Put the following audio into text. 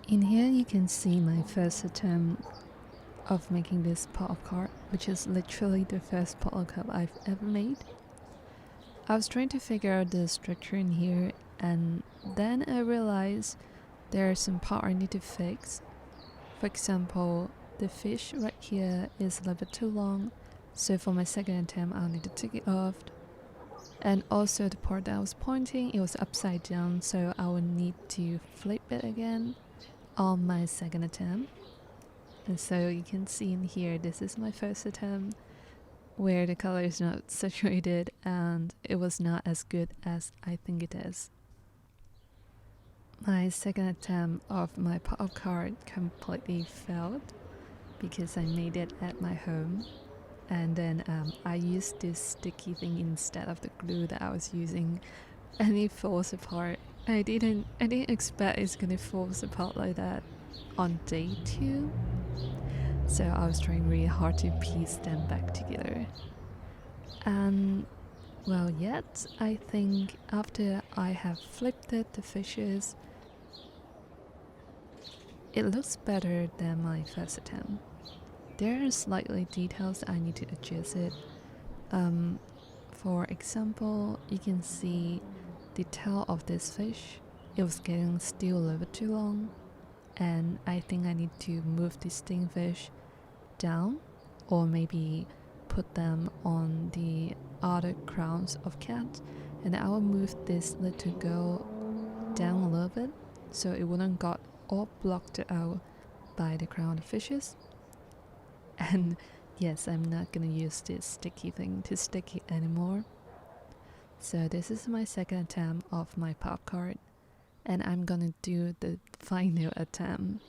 In here you can see my first attempt of making this pot card, which is literally the first bottle cup I've ever made. I was trying to figure out the structure in here, and then I realized there are some parts I need to fix. For example, the fish right here is a little bit too long, so for my second attempt I'll need to take it off. And also the part that I was pointing, it was upside down, so I will need to flip it again on my second attempt. And so you can see in here, this is my first attempt where the color is not saturated and it was not as good as I think it is. My second attempt of my pop card completely failed because I made it at my home, and then I used this sticky thing instead of the glue that I was using, and it falls apart. I didn't expect it's gonna fall apart like that on day 2. So I was trying really hard to piece them back together. And well, yet I think after I have flipped it, the fishes, it looks better than my first attempt. There are slightly details I need to adjust it. For example, you can see the tail of this fish, it was getting still a little bit too long, and I think I need to move the stingfish down, or maybe put them on the other crowns of cat, and I will move this little girl down a little bit so it wouldn't got all blocked out by the crown of fishes. And yes, I'm not gonna use this sticky thing to stick it anymore. So this is my second attempt of my pop card, and I'm gonna do the final attempt.